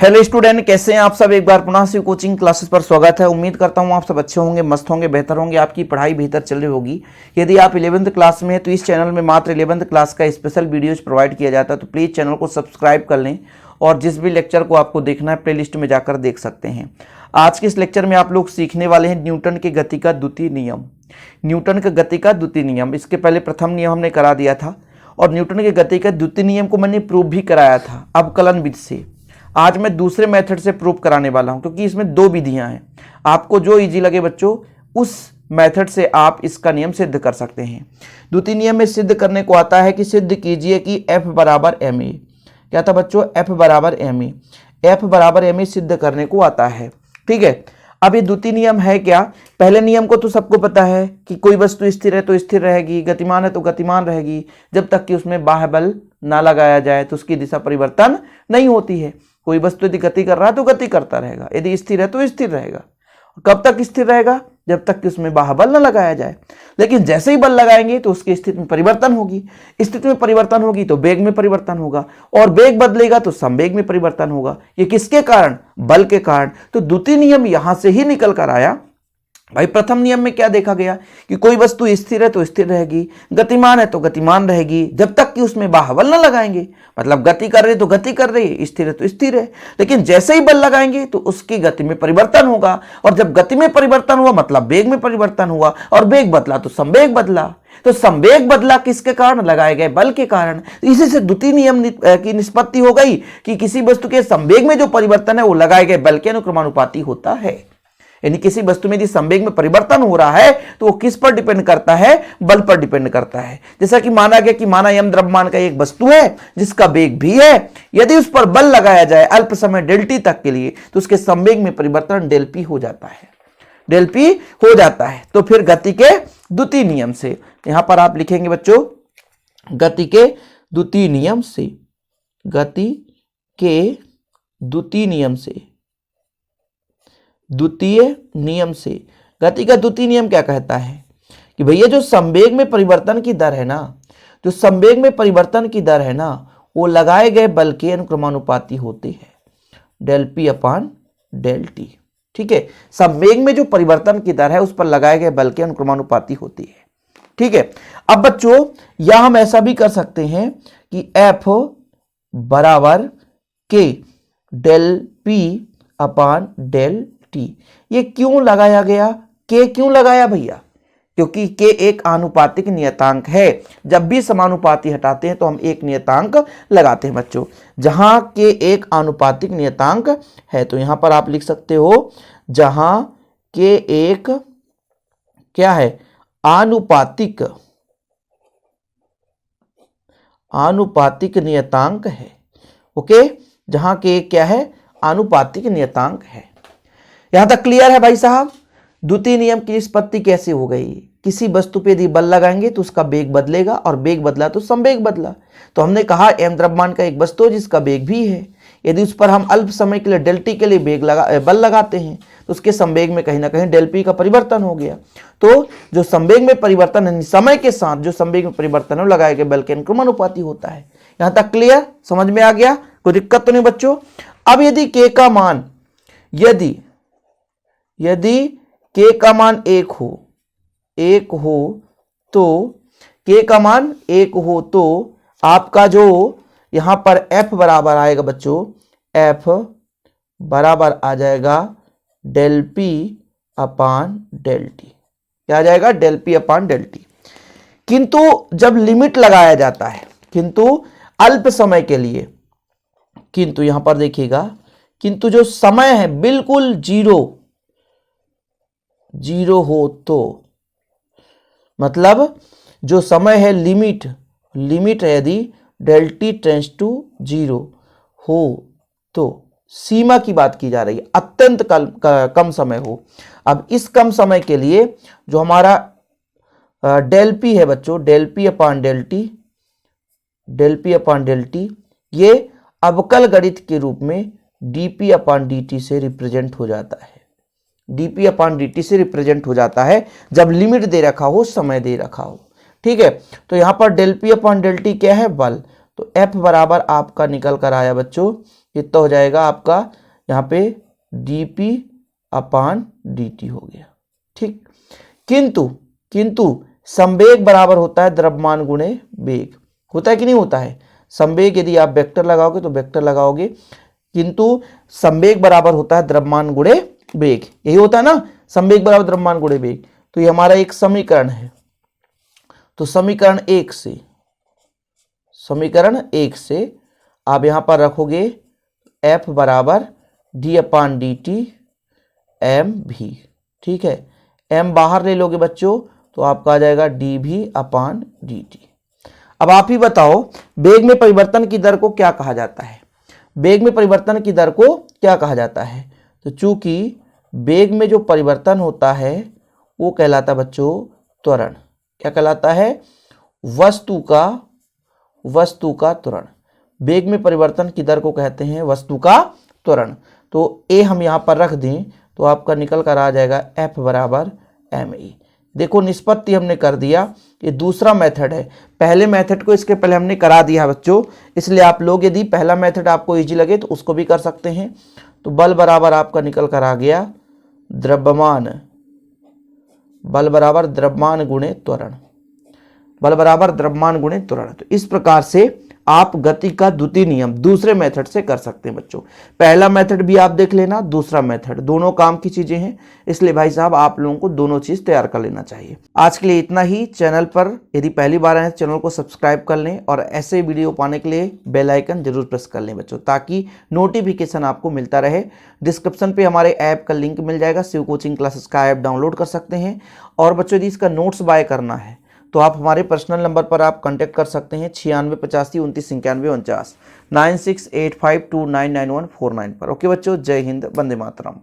Hello student, कैसे हैं आप सब। एक बार पुनः से कोचिंग क्लासेस पर स्वागत है। उम्मीद करता हूं आप सब अच्छे होंगे, मस्त होंगे, बेहतर होंगे, आपकी पढ़ाई बेहतर चल रही होगी। यदि आप 11th क्लास में हैं तो इस चैनल में मात्र 11th क्लास का स्पेशल वीडियोज प्रोवाइड किया जाता है, तो प्लीज़ चैनल को सब्सक्राइब कर लें और जिस भी लेक्चर को आपको देखना है प्लेलिस्ट में जाकर देख सकते हैं। आज के इस लेक्चर में आप लोग सीखने वाले हैं न्यूटन के गति का द्वितीय नियम। न्यूटन के गति का द्वितीय नियम, इसके पहले प्रथम नियम हमने करा दिया था और न्यूटन के गति का द्वितीय नियम को मैंने प्रूव भी कराया था अवकलन विधि से। आज मैं दूसरे मेथड से प्रूव कराने वाला हूं, क्योंकि इसमें दो विधियां हैं। आपको जो इजी लगे बच्चों, उस मेथड से आप इसका नियम सिद्ध कर सकते हैं। द्वितीय नियम में सिद्ध करने को आता है कि सिद्ध कीजिए कि F बराबर ma। क्या था बच्चों? F बराबर ma। F बराबर ma सिद्ध करने को आता है। ठीक है, अब ये द्वितीय नियम है क्या? पहले नियम को तो सबको पता है कि कोई वस्तु स्थिर है तो स्थिर रहेगी, गतिमान है तो गतिमान रहेगी, जब तक कि उसमें बाह्य बल ना लगाया जाए तो उसकी दिशा परिवर्तन नहीं होती है। कोई वस्तु यदि गति कर रहा है तो गति करता रहेगा, यदि स्थिर है तो स्थिर रहेगा। कब तक स्थिर रहेगा? जब तक कि उसमें बाह्य बल न लगाया जाए। लेकिन जैसे ही बल लगाएंगे तो उसकी स्थिति में परिवर्तन होगी, स्थिति में परिवर्तन होगी तो वेग में परिवर्तन होगा, और वेग बदलेगा तो संवेग में परिवर्तन होगा। ये किसके कारण? बल के कारण। तो द्वितीय नियम यहां से ही निकल कर आया। भाई प्रथम नियम में क्या देखा गया कि कोई वस्तु स्थिर है तो स्थिर रहेगी, गतिमान है तो गतिमान रहेगी, जब तक कि उसमें बाह्य बल न लगाएंगे। मतलब गति कर रही है तो गति कर रही है, स्थिर है तो स्थिर है। लेकिन जैसे ही बल लगाएंगे तो उसकी गति में परिवर्तन होगा, और जब गति में परिवर्तन हुआ मतलब वेग में परिवर्तन हुआ, और वेग बदला तो संवेग बदला। तो संवेग बदला किसके कारण? लगाए गए बल के कारण। इसी से द्वितीय नियम की निष्पत्ति हो गई कि किसी वस्तु के संवेग में जो परिवर्तन है वो लगाए गए बल के अनुक्रमानुपाती होता है। यानी किसी वस्तु में यदि संवेग में परिवर्तन हो रहा है तो वो किस पर डिपेंड करता है? बल पर डिपेंड करता है। जैसा कि माना गया कि माना यम द्रव्यमान का एक वस्तु है जिसका वेग भी है, यदि उस पर बल लगाया जाए अल्प समय डेल टी तक के लिए तो उसके संवेग में परिवर्तन डेल पी हो जाता है, डेल पी हो जाता है। तो फिर गति के द्वितीय नियम से, यहां पर आप लिखेंगे बच्चों गति के द्वितीय नियम से, गति के द्वितीय नियम से, द्वितीय नियम से। गति का द्वितीय नियम क्या कहता है कि भैया जो संवेग में परिवर्तन की दर है ना, जो संवेग में परिवर्तन की दर है ना, वो लगाए गए बल के अनुक्रमानुपाती होती है, del p upon del t. ठीक है, संवेग में जो परिवर्तन की दर है उस पर लगाए गए बल के अनुक्रमानुपाती होती है। ठीक है, अब बच्चों यहां हम ऐसा भी कर सकते हैं कि F बराबर के del p upon del t. ये क्यों लगाया गया? के क्यों लगाया भैया? क्योंकि के एक आनुपातिक नियतांक है। जब भी समानुपाती हटाते हैं तो हम एक नियतांक लगाते हैं बच्चों। जहां के एक आनुपातिक नियतांक है तो यहां पर आप लिख सकते हो जहां के एक क्या है? आनुपातिक नियतांक है। ओके, जहां के एक क्या है? आनुपातिक नियतांक है। यहां तक क्लियर है भाई साहब? द्वितीय नियम की निष्पत्ति कैसे हो गई? किसी वस्तु पे यदि बल लगाएंगे तो उसका वेग बदलेगा, और वेग बदला तो संवेग बदला। तो हमने कहा एम द्रव्यमान का एक वस्तु है जिसका वेग भी है, यदि उस पर हम अल्प समय के लिए डेल टी के लिए बल लगाते हैं तो उसके संवेग में कहीं ना कहीं डेल पी का परिवर्तन हो गया। तो जो संवेग में परिवर्तन है, समय के साथ जो संवेग में परिवर्तन है वो लगाए गए बल के अनुक्रमानुपाती होता है। यहां तक क्लियर? समझ में आ गया? कोई दिक्कत तो नहीं बच्चों? अब यदि के का मान, यदि के का मान एक हो तो के का मान एक हो तो आपका जो यहां पर F बराबर आएगा बच्चों, F बराबर आ जाएगा del p upon del t. क्या आ जाएगा? Del p upon del t. किंतु जब लिमिट लगाया जाता है, किंतु अल्प समय के लिए, किंतु यहां पर देखिएगा, किंतु जो समय है बिल्कुल जीरो हो तो, मतलब जो समय है लिमिट है, यदि डेल टी टेंड्स टू 0 हो तो सीमा की बात की जा रही है, अत्यंत कम समय हो। अब इस कम समय के लिए जो हमारा डेल पी है बच्चों, del p upon del t, ये अवकल गणित के रूप में dp अपान dt से रिप्रेजेंट हो जाता है। dp अपान dt से रिप्रेजेंट हो जाता है जब लिमिट दे रखा हो, समय दे रखा हो। ठीक है, तो यहां पर del p upon del t क्या है? बल। तो F बराबर आपका निकल कर आया बच्चों कितना हो जाएगा आपका यहाँ पे dp/dt हो गया। ठीक, किंतु संवेग बराबर होता है द्रव्यमान गुणे वेग, होता है कि नहीं होता है? संवेग यदि आप वेक्टर लगाओगे तो वेक्टर लगाओगे, किंतु संवेग बराबर होता है द्रव्यमान गुणे वेग, यही होता है ना, संवेग बराबर द्रव्यमान गुणे वेग। तो ये हमारा एक समीकरण है। तो समीकरण एक से आप यहां पर रखोगे F बराबर d/dt mv। ठीक है, m बाहर ले लोगे बच्चों तो आपका आ जाएगा dv/dt। अब आप ही बताओ वेग में परिवर्तन की दर को क्या कहा जाता है? वेग में परिवर्तन की दर को क्या कहा जाता है? तो चूंकि वेग में जो परिवर्तन होता है वो कहलाता है बच्चों त्वरण। क्या कहलाता है? वस्तु का त्वरण। वेग में परिवर्तन की दर को कहते हैं वस्तु का त्वरण। तो ए हम यहां पर रख दें तो आपका निकल कर आ जाएगा F बराबर ma। देखो निष्पत्ति हमने कर दिया, ये दूसरा मेथड है। पहले मेथड को इसके पहले हमने करा दिया बच्चों, इसलिए आप लोग यदि पहला मेथड आपको इजी लगे तो उसको भी कर सकते हैं। तो बल बराबर आपका निकल कर आ गया द्रव्यमान, बल बराबर द्रव्यमान गुणे त्वरण, बल बराबर द्रव्यमान गुणे त्वरण। तो इस प्रकार से आप गति का द्वितीय नियम दूसरे मेथड से कर सकते हैं बच्चों। पहला मेथड भी आप देख लेना, दूसरा मेथड, दोनों काम की चीजें हैं, इसलिए भाई साहब आप लोगों को दोनों चीज तैयार कर लेना चाहिए। आज के लिए इतना ही। चैनल पर यदि पहली बार आए चैनल को सब्सक्राइब कर लें और ऐसे वीडियो पाने के लिए बेल आइकन जरूर प्रेस कर लें बच्चों, ताकि नोटिफिकेशन आपको मिलता रहे। डिस्क्रिप्शन पे हमारे ऐप का लिंक मिल जाएगा, शिव कोचिंग क्लासेस का ऐप डाउनलोड कर सकते हैं। और बच्चों यदि इसका नोट्स बाय करना है तो आप हमारे पर्सनल नंबर पर आप कांटेक्ट कर सकते हैं 9685292949 9685299149 पर। ओके बच्चों, जय हिंद, वंदे मातरम।